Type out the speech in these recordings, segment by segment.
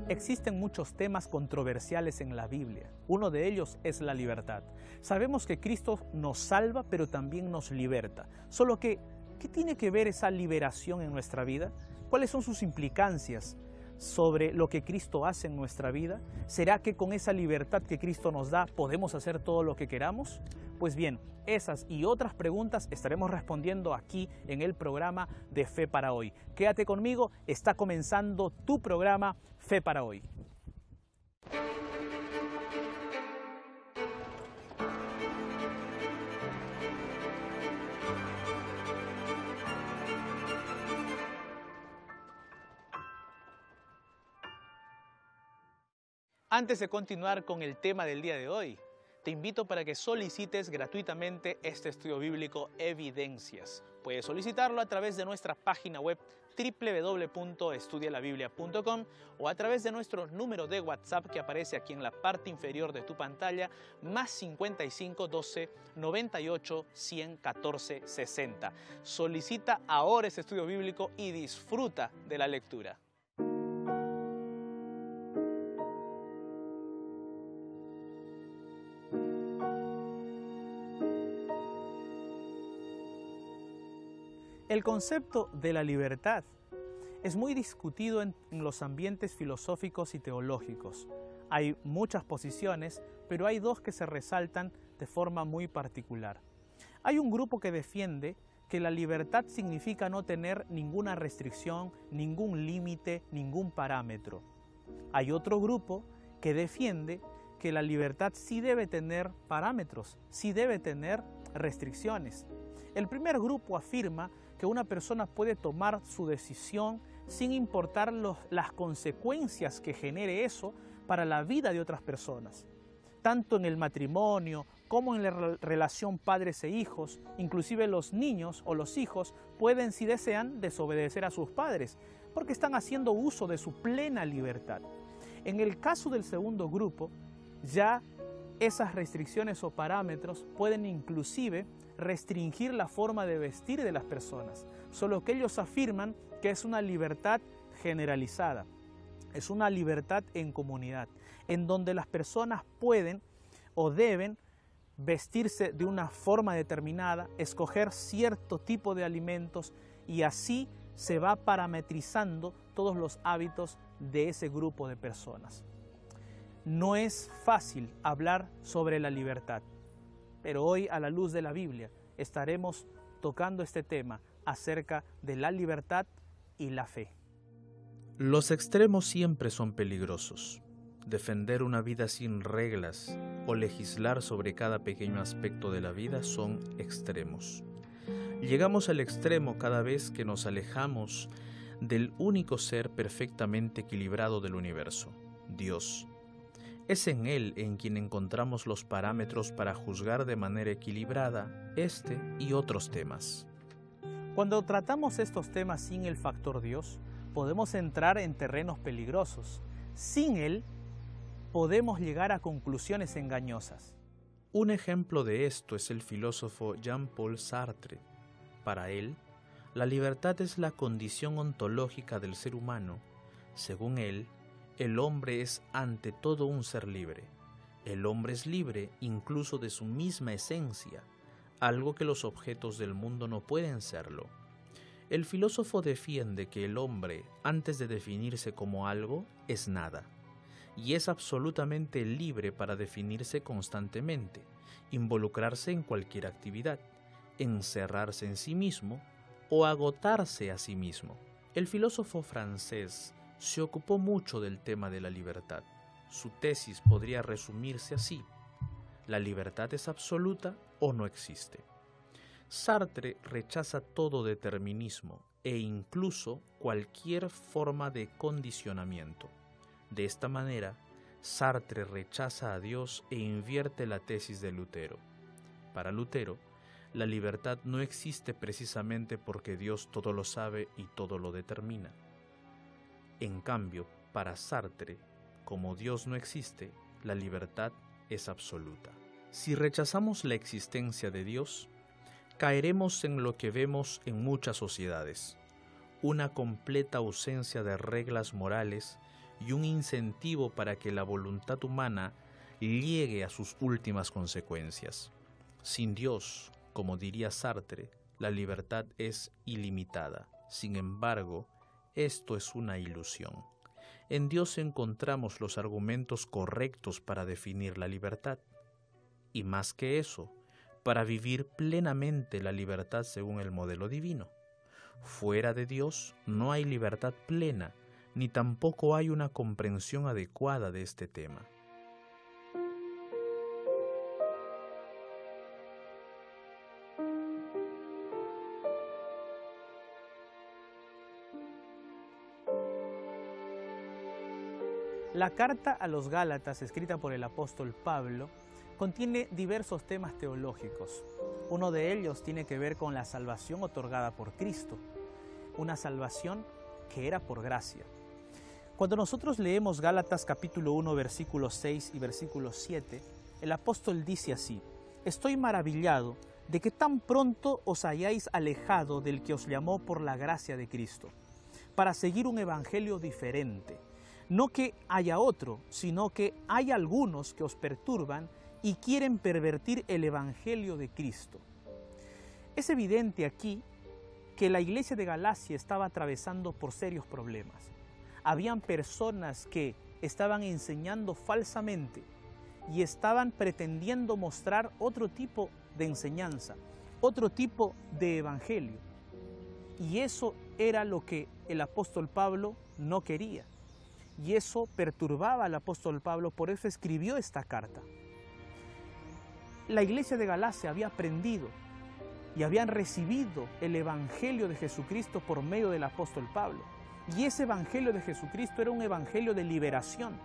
Existen muchos temas controversiales en la Biblia. Uno de ellos es la libertad. Sabemos que Cristo nos salva, pero también nos liberta. Solo que, ¿qué tiene que ver esa liberación en nuestra vida? ¿Cuáles son sus implicancias sobre lo que Cristo hace en nuestra vida? ¿Será que con esa libertad que Cristo nos da podemos hacer todo lo que queramos? Pues bien, esas y otras preguntas estaremos respondiendo aquí en el programa de Fe para Hoy. Quédate conmigo, está comenzando tu programa Fe para Hoy. Antes de continuar con el tema del día de hoy, te invito para que solicites gratuitamente este estudio bíblico Evidencias. Puedes solicitarlo a través de nuestra página web www.estudialabiblia.com o a través de nuestro número de WhatsApp que aparece aquí en la parte inferior de tu pantalla, más 55 12 98 100 14 60. Solicita ahora este estudio bíblico y disfruta de la lectura. El concepto de la libertad es muy discutido en los ambientes filosóficos y teológicos. Hay muchas posiciones, pero hay dos que se resaltan de forma muy particular. Hay un grupo que defiende que la libertad significa no tener ninguna restricción, ningún límite, ningún parámetro. Hay otro grupo que defiende que la libertad sí debe tener parámetros, sí debe tener restricciones. El primer grupo afirma que una persona puede tomar su decisión sin importar las consecuencias que genere eso para la vida de otras personas. Tanto en el matrimonio como en la relación padres e hijos, inclusive los niños o los hijos pueden, si desean, desobedecer a sus padres, porque están haciendo uso de su plena libertad. En el caso del segundo grupo, ya esas restricciones o parámetros pueden inclusive restringir la forma de vestir de las personas, solo que ellos afirman que es una libertad generalizada, es una libertad en comunidad, en donde las personas pueden o deben vestirse de una forma determinada, escoger cierto tipo de alimentos y así se va parametrizando todos los hábitos de ese grupo de personas. No es fácil hablar sobre la libertad, pero hoy a la luz de la Biblia estaremos tocando este tema acerca de la libertad y la fe. Los extremos siempre son peligrosos. Defender una vida sin reglas o legislar sobre cada pequeño aspecto de la vida son extremos. Llegamos al extremo cada vez que nos alejamos del único ser perfectamente equilibrado del universo, Dios. Es en Él en quien encontramos los parámetros para juzgar de manera equilibrada este y otros temas. Cuando tratamos estos temas sin el factor Dios, podemos entrar en terrenos peligrosos. Sin Él, podemos llegar a conclusiones engañosas. Un ejemplo de esto es el filósofo Jean-Paul Sartre. Para él, la libertad es la condición ontológica del ser humano. Según él, el hombre es ante todo un ser libre. El hombre es libre incluso de su misma esencia, algo que los objetos del mundo no pueden serlo. El filósofo defiende que el hombre, antes de definirse como algo, es nada, y es absolutamente libre para definirse constantemente, involucrarse en cualquier actividad, encerrarse en sí mismo o agotarse a sí mismo. El filósofo francés se ocupó mucho del tema de la libertad. Su tesis podría resumirse así: la libertad es absoluta o no existe. Sartre rechaza todo determinismo e incluso cualquier forma de condicionamiento. De esta manera, Sartre rechaza a Dios e invierte la tesis de Lutero. Para Lutero, la libertad no existe precisamente porque Dios todo lo sabe y todo lo determina. En cambio, para Sartre, como Dios no existe, la libertad es absoluta. Si rechazamos la existencia de Dios, caeremos en lo que vemos en muchas sociedades: una completa ausencia de reglas morales y un incentivo para que la voluntad humana llegue a sus últimas consecuencias. Sin Dios, como diría Sartre, la libertad es ilimitada. Sin embargo, esto es una ilusión. En Dios encontramos los argumentos correctos para definir la libertad. Y más que eso, para vivir plenamente la libertad según el modelo divino. Fuera de Dios no hay libertad plena, ni tampoco hay una comprensión adecuada de este tema. La carta a los Gálatas, escrita por el apóstol Pablo, contiene diversos temas teológicos. Uno de ellos tiene que ver con la salvación otorgada por Cristo, una salvación que era por gracia. Cuando nosotros leemos Gálatas capítulo 1, versículos 6 y versículo 7, el apóstol dice así: «Estoy maravillado de que tan pronto os hayáis alejado del que os llamó por la gracia de Cristo, para seguir un evangelio diferente. No que haya otro, sino que hay algunos que os perturban y quieren pervertir el evangelio de Cristo». Es evidente aquí que la iglesia de Galacia estaba atravesando por serios problemas. Habían personas que estaban enseñando falsamente y estaban pretendiendo mostrar otro tipo de enseñanza, otro tipo de evangelio. Y eso era lo que el apóstol Pablo no quería. Y eso perturbaba al apóstol Pablo, por eso escribió esta carta. La iglesia de Galacia había aprendido y habían recibido el evangelio de Jesucristo por medio del apóstol Pablo. Y ese evangelio de Jesucristo era un evangelio de liberación.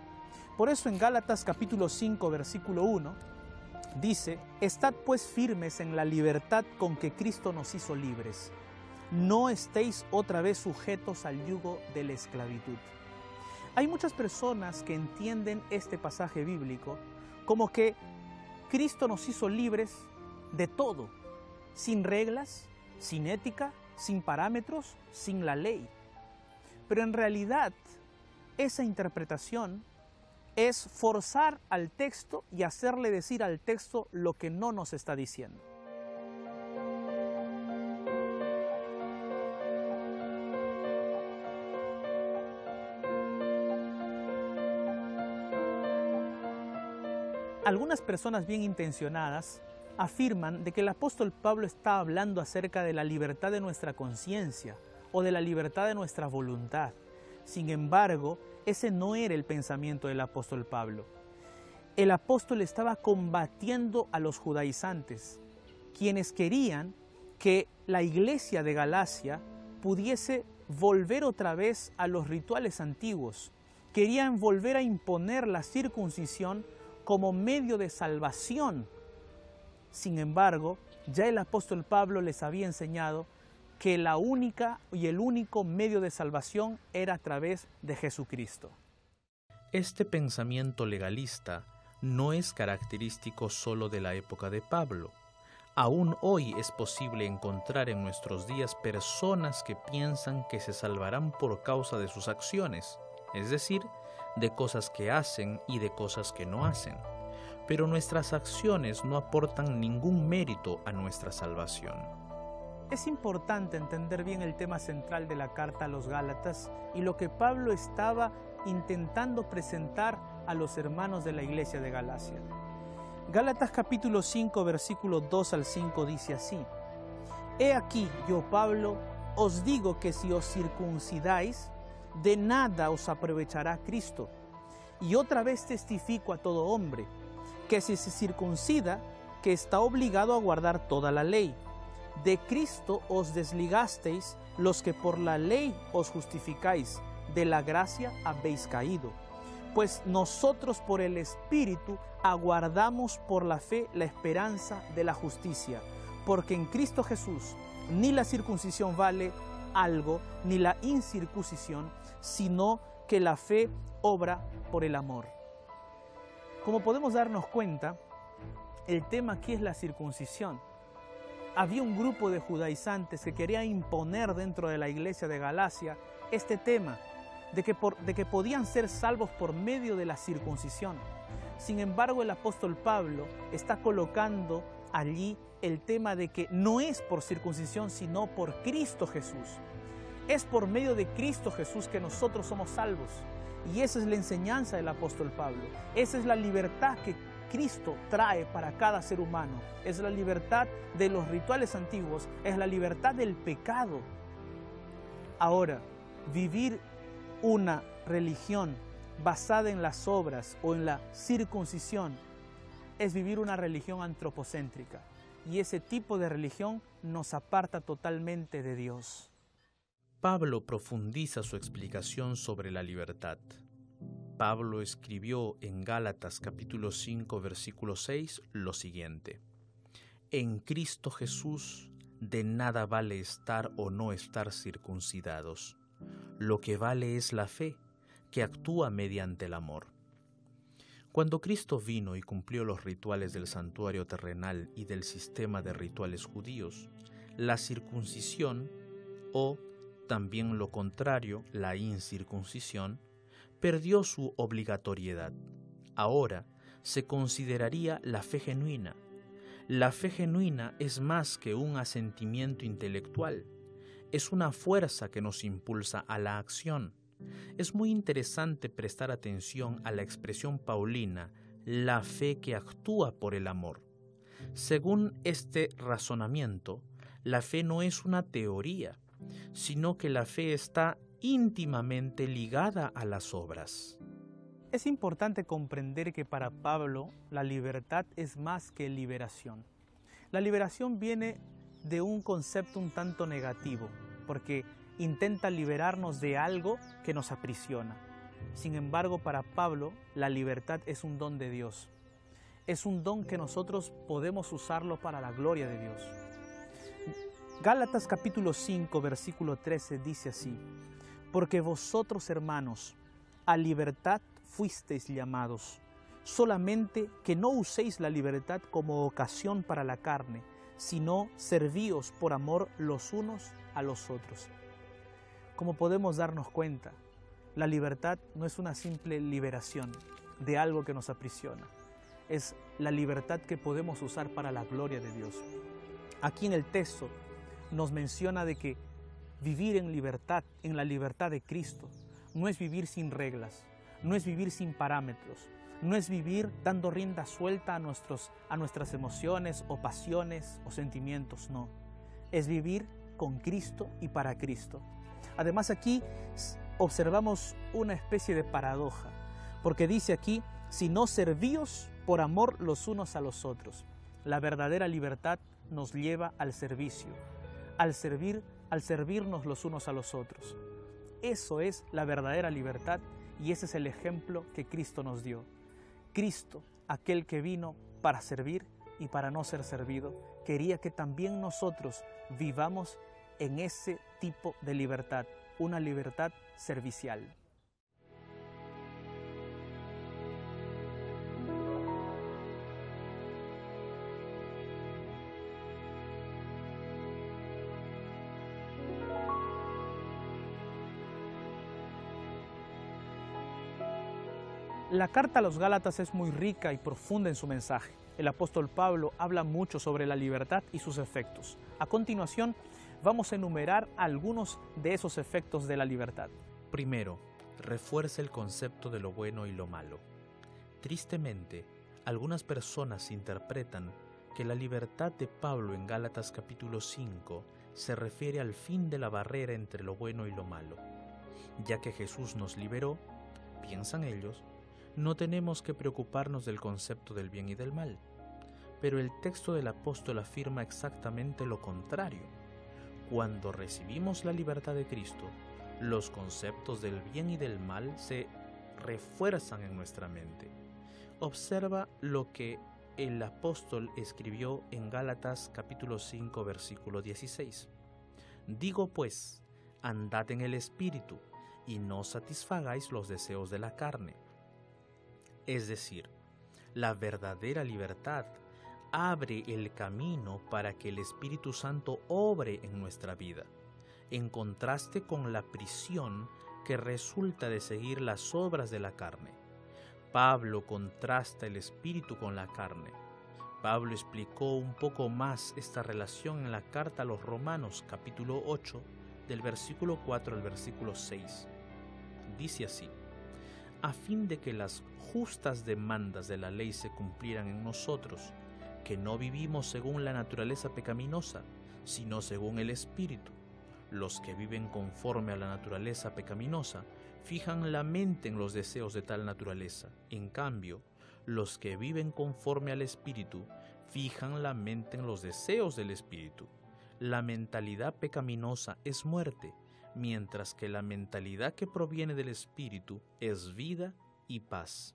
Por eso en Gálatas capítulo 5, versículo 1, dice: «Estad pues firmes en la libertad con que Cristo nos hizo libres. No estéis otra vez sujetos al yugo de la esclavitud». Hay muchas personas que entienden este pasaje bíblico como que Cristo nos hizo libres de todo, sin reglas, sin ética, sin parámetros, sin la ley. Pero en realidad, esa interpretación es forzar al texto y hacerle decir al texto lo que no nos está diciendo. Algunas personas bien intencionadas afirman de que el apóstol Pablo está hablando acerca de la libertad de nuestra conciencia o de la libertad de nuestra voluntad. Sin embargo, ese no era el pensamiento del apóstol Pablo. El apóstol estaba combatiendo a los judaizantes, quienes querían que la iglesia de Galacia pudiese volver otra vez a los rituales antiguos. Querían volver a imponer la circuncisión como medio de salvación. Sin embargo, ya el apóstol Pablo les había enseñado que la única y el único medio de salvación era a través de Jesucristo. Este pensamiento legalista no es característico solo de la época de Pablo. Aún hoy es posible encontrar en nuestros días personas que piensan que se salvarán por causa de sus acciones, es decir, de cosas que hacen y de cosas que no hacen. Pero nuestras acciones no aportan ningún mérito a nuestra salvación. Es importante entender bien el tema central de la carta a los Gálatas y lo que Pablo estaba intentando presentar a los hermanos de la iglesia de Galacia. Gálatas capítulo 5, versículo 2 al 5 dice así: «He aquí, yo Pablo, os digo que si os circuncidáis, de nada os aprovechará Cristo. Y otra vez testifico a todo hombre, que si se circuncida, que está obligado a guardar toda la ley. De Cristo os desligasteis los que por la ley os justificáis, de la gracia habéis caído. Pues nosotros por el Espíritu aguardamos por la fe la esperanza de la justicia, porque en Cristo Jesús ni la circuncisión vale algo, ni la incircuncisión, sino que la fe obra por el amor». Como podemos darnos cuenta, el tema aquí es la circuncisión. Había un grupo de judaizantes que quería imponer dentro de la iglesia de Galacia este tema de que podían ser salvos por medio de la circuncisión. Sin embargo, el apóstol Pablo está colocando allí el tema de que no es por circuncisión, sino por Cristo Jesús. Es por medio de Cristo Jesús que nosotros somos salvos. Y esa es la enseñanza del apóstol Pablo. Esa es la libertad que Cristo trae para cada ser humano. Es la libertad de los rituales antiguos, es la libertad del pecado. Ahora, vivir una religión basada en las obras o en la circuncisión es vivir una religión antropocéntrica. Y ese tipo de religión nos aparta totalmente de Dios. Pablo profundiza su explicación sobre la libertad. Pablo escribió en Gálatas capítulo 5 versículo 6 lo siguiente: En Cristo Jesús de nada vale estar o no estar circuncidados. Lo que vale es la fe, que actúa mediante el amor. Cuando Cristo vino y cumplió los rituales del santuario terrenal y del sistema de rituales judíos, la circuncisión, o también lo contrario, la incircuncisión, perdió su obligatoriedad. Ahora se consideraría la fe genuina. La fe genuina es más que un asentimiento intelectual, es una fuerza que nos impulsa a la acción. Es muy interesante prestar atención a la expresión paulina, la fe que actúa por el amor. Según este razonamiento, la fe no es una teoría, sino que la fe está íntimamente ligada a las obras. Es importante comprender que para Pablo la libertad es más que liberación. La liberación viene de un concepto un tanto negativo, porque intenta liberarnos de algo que nos aprisiona. Sin embargo, para Pablo, la libertad es un don de Dios. Es un don que nosotros podemos usarlo para la gloria de Dios. Gálatas capítulo 5, versículo 13 dice así: Porque vosotros, hermanos, a libertad fuisteis llamados, solamente que no uséis la libertad como ocasión para la carne, sino servíos por amor los unos a los otros. Como podemos darnos cuenta, la libertad no es una simple liberación de algo que nos aprisiona. Es la libertad que podemos usar para la gloria de Dios. Aquí en el texto nos menciona de que vivir en libertad, en la libertad de Cristo, no es vivir sin reglas, no es vivir sin parámetros, no es vivir dando rienda suelta a nuestras emociones o pasiones o sentimientos, no. Es vivir con Cristo y para Cristo. Además, aquí observamos una especie de paradoja, porque dice aquí: sino servíos por amor los unos a los otros. La verdadera libertad nos lleva al servicio, al servirnos los unos a los otros. Eso es la verdadera libertad y ese es el ejemplo que Cristo nos dio. Cristo, aquel que vino para servir y para no ser servido, quería que también nosotros vivamos en ese tipo de libertad, una libertad servicial. La carta a los Gálatas es muy rica y profunda en su mensaje. El apóstol Pablo habla mucho sobre la libertad y sus efectos. A continuación, vamos a enumerar algunos de esos efectos de la libertad. Primero, refuerza el concepto de lo bueno y lo malo. Tristemente, algunas personas interpretan que la libertad de Pablo en Gálatas capítulo 5 se refiere al fin de la barrera entre lo bueno y lo malo. Ya que Jesús nos liberó, piensan ellos, no tenemos que preocuparnos del concepto del bien y del mal. Pero el texto del apóstol afirma exactamente lo contrario. Cuando recibimos la libertad de Cristo, los conceptos del bien y del mal se refuerzan en nuestra mente. Observa lo que el apóstol escribió en Gálatas capítulo 5 versículo 16. Digo pues, andad en el Espíritu, y no satisfagáis los deseos de la carne. Es decir, la verdadera libertad abre el camino para que el Espíritu Santo obre en nuestra vida, en contraste con la prisión que resulta de seguir las obras de la carne. Pablo contrasta el espíritu con la carne. Pablo explicó un poco más esta relación en la carta a los Romanos, capítulo 8, del versículo 4 al versículo 6. Dice así: a fin de que las justas demandas de la ley se cumplieran en nosotros, que no vivimos según la naturaleza pecaminosa, sino según el Espíritu. Los que viven conforme a la naturaleza pecaminosa fijan la mente en los deseos de tal naturaleza. En cambio, los que viven conforme al Espíritu fijan la mente en los deseos del Espíritu. La mentalidad pecaminosa es muerte, mientras que la mentalidad que proviene del Espíritu es vida y paz.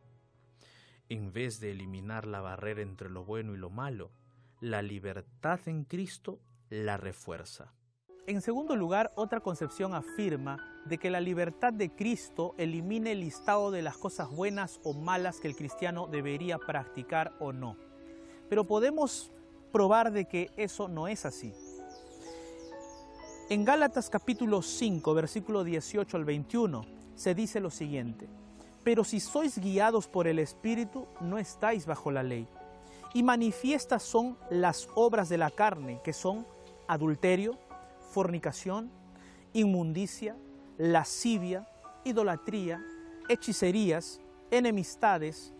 En vez de eliminar la barrera entre lo bueno y lo malo, la libertad en Cristo la refuerza. En segundo lugar, otra concepción afirma de que la libertad de Cristo elimina el listado de las cosas buenas o malas que el cristiano debería practicar o no. Pero podemos probar de que eso no es así. En Gálatas capítulo 5, versículo 18 al 21, se dice lo siguiente: pero si sois guiados por el Espíritu, no estáis bajo la ley. Y manifiestas son las obras de la carne, que son adulterio, fornicación, inmundicia, lascivia, idolatría, hechicerías, enemistades,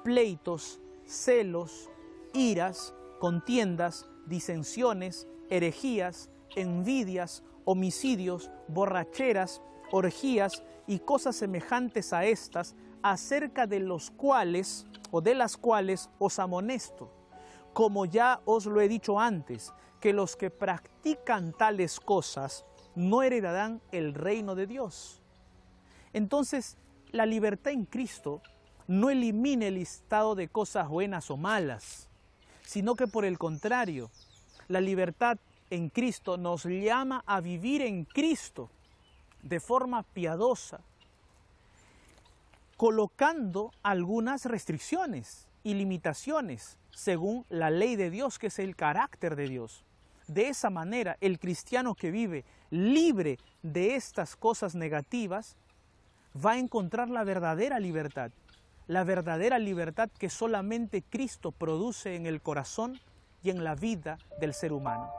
pleitos, celos, iras, contiendas, disensiones, herejías, envidias, homicidios, borracheras, orgías y cosas semejantes a estas, acerca de los cuales o de las cuales os amonesto, como ya os lo he dicho antes, que los que practican tales cosas no heredarán el reino de Dios. Entonces, la libertad en Cristo no elimina el listado de cosas buenas o malas, sino que por el contrario, la libertad en Cristo nos llama a vivir en Cristo de forma piadosa, colocando algunas restricciones y limitaciones según la ley de Dios, que es el carácter de Dios. De esa manera, el cristiano que vive libre de estas cosas negativas va a encontrar la verdadera libertad que solamente Cristo produce en el corazón y en la vida del ser humano.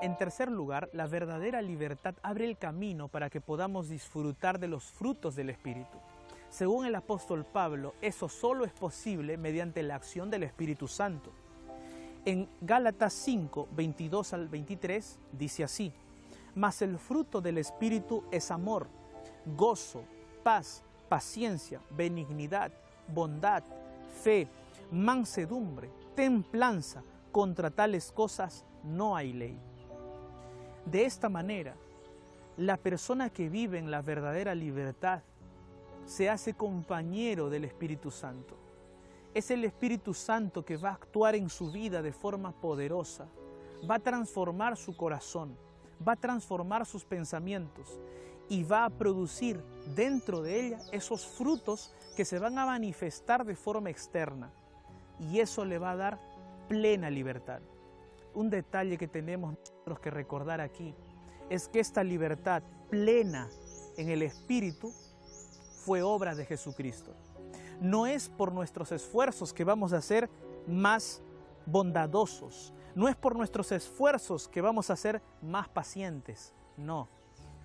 En tercer lugar, la verdadera libertad abre el camino para que podamos disfrutar de los frutos del Espíritu. Según el apóstol Pablo, eso solo es posible mediante la acción del Espíritu Santo. En Gálatas 5, 22 al 23, dice así: mas el fruto del Espíritu es amor, gozo, paz, paciencia, benignidad, bondad, fe, mansedumbre, templanza. Contra tales cosas no hay ley. De esta manera, la persona que vive en la verdadera libertad se hace compañero del Espíritu Santo. Es el Espíritu Santo que va a actuar en su vida de forma poderosa, va a transformar su corazón, va a transformar sus pensamientos y va a producir dentro de ella esos frutos que se van a manifestar de forma externa, y eso le va a dar plena libertad. Un detalle que tenemos nosotros que recordar aquí es que esta libertad plena en el Espíritu fue obra de Jesucristo. No es por nuestros esfuerzos que vamos a ser más bondadosos, no es por nuestros esfuerzos que vamos a ser más pacientes, no,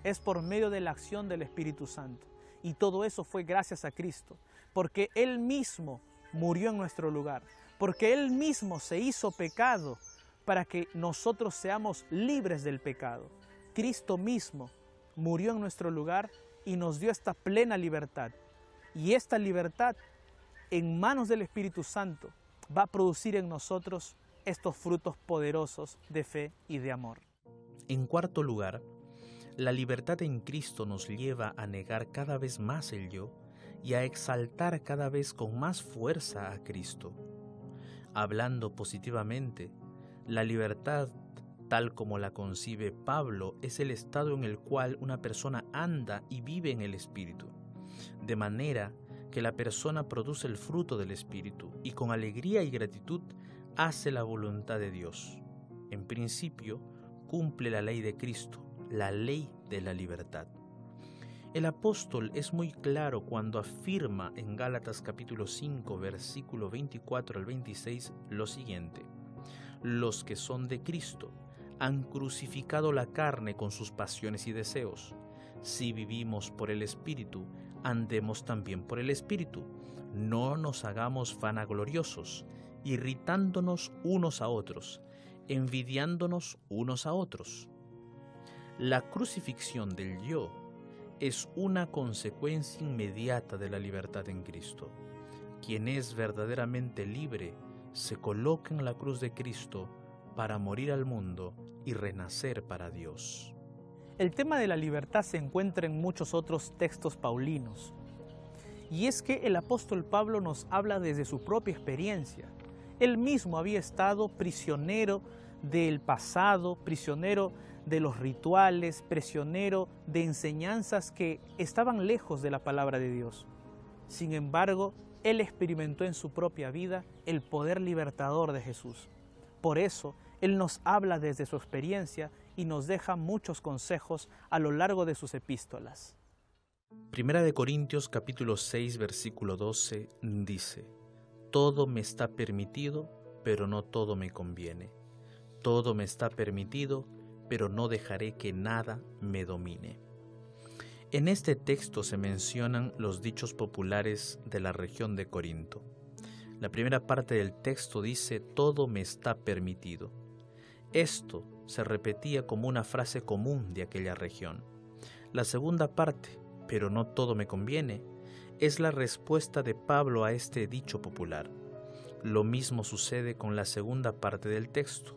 es por medio de la acción del Espíritu Santo. Y todo eso fue gracias a Cristo, porque Él mismo murió en nuestro lugar, porque Él mismo se hizo pecado para que nosotros seamos libres del pecado. Cristo mismo murió en nuestro lugar y nos dio esta plena libertad. Y esta libertad, en manos del Espíritu Santo, va a producir en nosotros estos frutos poderosos de fe y de amor. En cuarto lugar, la libertad en Cristo nos lleva a negar cada vez más el yo y a exaltar cada vez con más fuerza a Cristo. Hablando positivamente, La libertad, tal como la concibe Pablo, es el estado en el cual una persona anda y vive en el Espíritu, de manera que la persona produce el fruto del Espíritu y con alegría y gratitud hace la voluntad de Dios. En principio, cumple la ley de Cristo, la ley de la libertad. El apóstol es muy claro cuando afirma en Gálatas capítulo 5, versículo 24 al 26 lo siguiente: los que son de Cristo han crucificado la carne con sus pasiones y deseos. Si vivimos por el Espíritu, andemos también por el Espíritu. No nos hagamos vanagloriosos, irritándonos unos a otros, envidiándonos unos a otros. La crucifixión del yo es una consecuencia inmediata de la libertad en Cristo. Quien es verdaderamente libre se coloca en la cruz de Cristo para morir al mundo y renacer para Dios. El tema de la libertad se encuentra en muchos otros textos paulinos. Y es que el apóstol Pablo nos habla desde su propia experiencia. Él mismo había estado prisionero del pasado, prisionero de los rituales, prisionero de enseñanzas que estaban lejos de la palabra de Dios. Sin embargo, él experimentó en su propia vida el poder libertador de Jesús. Por eso, él nos habla desde su experiencia y nos deja muchos consejos a lo largo de sus epístolas. Primera de Corintios capítulo 6, versículo 12 dice: todo me está permitido, pero no todo me conviene. Todo me está permitido, pero no dejaré que nada me domine. En este texto se mencionan los dichos populares de la región de Corinto. La primera parte del texto dice: todo me está permitido. Esto se repetía como una frase común de aquella región. La segunda parte, pero no todo me conviene, es la respuesta de Pablo a este dicho popular. Lo mismo sucede con la segunda parte del texto.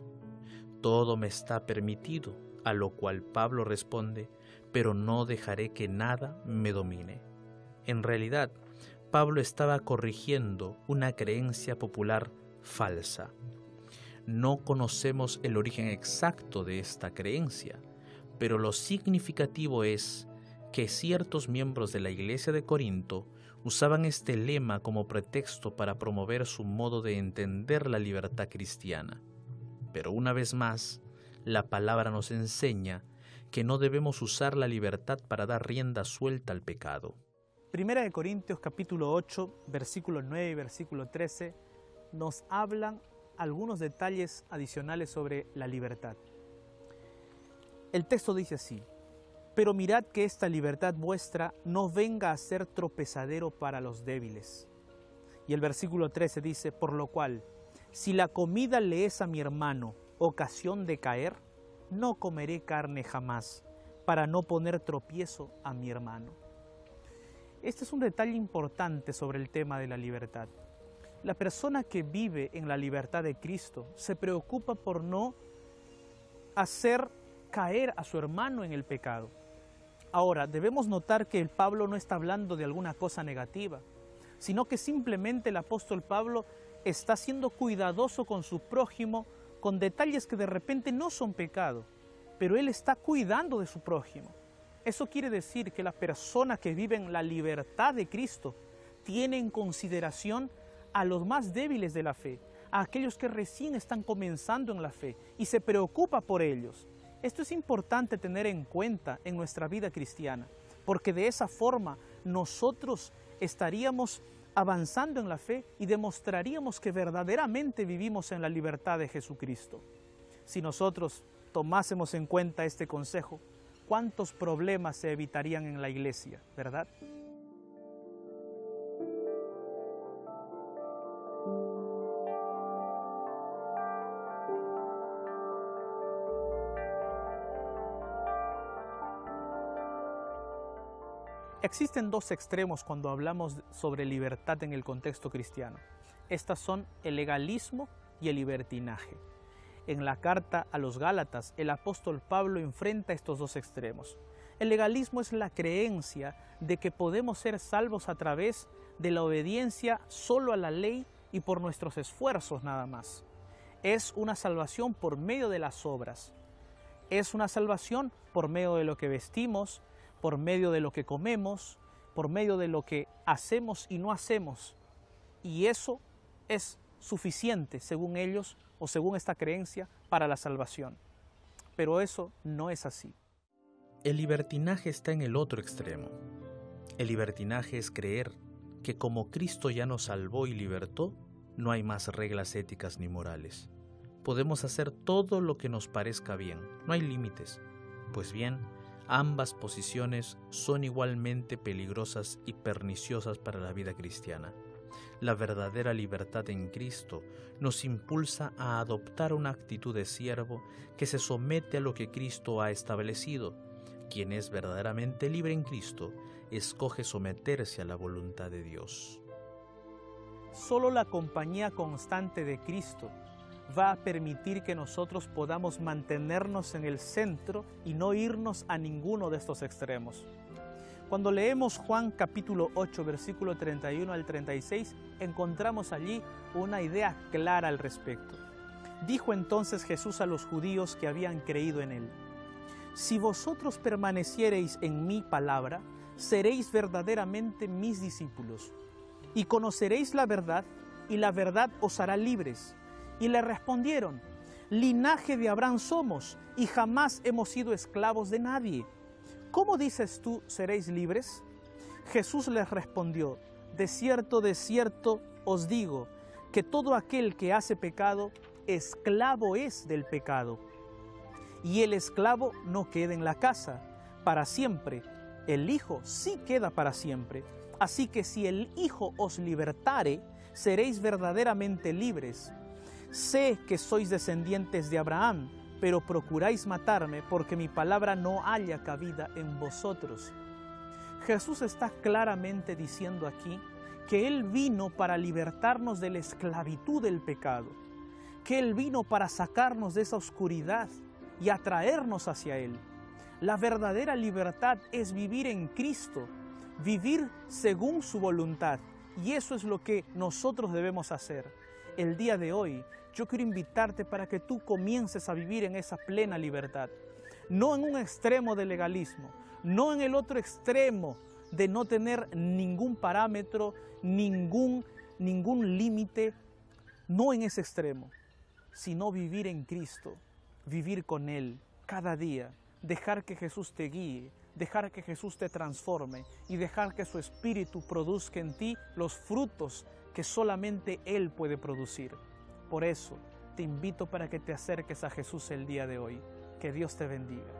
Todo me está permitido, a lo cual Pablo responde: pero no dejaré que nada me domine. En realidad, Pablo estaba corrigiendo una creencia popular falsa. No conocemos el origen exacto de esta creencia, pero lo significativo es que ciertos miembros de la iglesia de Corinto usaban este lema como pretexto para promover su modo de entender la libertad cristiana. Pero una vez más, la palabra nos enseña que no debemos usar la libertad para dar rienda suelta al pecado. Primera de Corintios capítulo 8, versículo 9 y versículo 13 nos hablan algunos detalles adicionales sobre la libertad. El texto dice así: pero mirad que esta libertad vuestra no venga a ser tropezadero para los débiles. Y el versículo 13 dice: por lo cual, si la comida le es a mi hermano ocasión de caer, no comeré carne jamás, para no poner tropiezo a mi hermano. Este es un detalle importante sobre el tema de la libertad. La persona que vive en la libertad de Cristo se preocupa por no hacer caer a su hermano en el pecado. Ahora, debemos notar que el Pablo no está hablando de alguna cosa negativa, sino que simplemente el apóstol Pablo está siendo cuidadoso con su prójimo, con detalles que de repente no son pecado, pero él está cuidando de su prójimo. Eso quiere decir que la persona que vive en la libertad de Cristo tiene en consideración a los más débiles de la fe, a aquellos que recién están comenzando en la fe y se preocupa por ellos. Esto es importante tener en cuenta en nuestra vida cristiana, porque de esa forma nosotros estaríamos avanzando en la fe y demostraríamos que verdaderamente vivimos en la libertad de Jesucristo. Si nosotros tomásemos en cuenta este consejo, ¿cuántos problemas se evitarían en la iglesia, verdad? Existen dos extremos cuando hablamos sobre libertad en el contexto cristiano. Estas son el legalismo y el libertinaje. En la carta a los Gálatas, el apóstol Pablo enfrenta estos dos extremos. El legalismo es la creencia de que podemos ser salvos a través de la obediencia solo a la ley y por nuestros esfuerzos nada más. es una salvación por medio de las obras. Es una salvación por medio de lo que vestimos, por medio de lo que comemos, por medio de lo que hacemos y no hacemos. Y eso es suficiente, según ellos o según esta creencia, para la salvación. Pero eso no es así. El libertinaje está en el otro extremo. El libertinaje es creer que como Cristo ya nos salvó y libertó, no hay más reglas éticas ni morales. Podemos hacer todo lo que nos parezca bien, no hay límites. Pues bien, ambas posiciones son igualmente peligrosas y perniciosas para la vida cristiana. La verdadera libertad en Cristo nos impulsa a adoptar una actitud de siervo que se somete a lo que Cristo ha establecido. Quien es verdaderamente libre en Cristo, escoge someterse a la voluntad de Dios. Solo la compañía constante de Cristo va a permitir que nosotros podamos mantenernos en el centro y no irnos a ninguno de estos extremos. Cuando leemos Juan capítulo 8, versículo 31 al 36, encontramos allí una idea clara al respecto. Dijo entonces Jesús a los judíos que habían creído en él: si vosotros permaneciereis en mi palabra, seréis verdaderamente mis discípulos, y conoceréis la verdad, y la verdad os hará libres. Y le respondieron: linaje de Abraham somos, y jamás hemos sido esclavos de nadie. ¿Cómo dices tú, seréis libres? Jesús les respondió: de cierto os digo, que todo aquel que hace pecado, esclavo es del pecado. Y el esclavo no queda en la casa para siempre, el Hijo sí queda para siempre. Así que si el Hijo os libertare, seréis verdaderamente libres. Sé que sois descendientes de Abraham, pero procuráis matarme porque mi palabra no halla cabida en vosotros. Jesús está claramente diciendo aquí que Él vino para libertarnos de la esclavitud del pecado, que Él vino para sacarnos de esa oscuridad y atraernos hacia Él. La verdadera libertad es vivir en Cristo, vivir según su voluntad, y eso es lo que nosotros debemos hacer. El día de hoy, yo quiero invitarte para que tú comiences a vivir en esa plena libertad. No en un extremo de legalismo, no en el otro extremo de no tener ningún parámetro, ningún límite, no en ese extremo, sino vivir en Cristo, vivir con Él cada día, dejar que Jesús te guíe, dejar que Jesús te transforme y dejar que su Espíritu produzca en ti los frutos que solamente Él puede producir. Por eso te invito para que te acerques a Jesús el día de hoy. Que Dios te bendiga.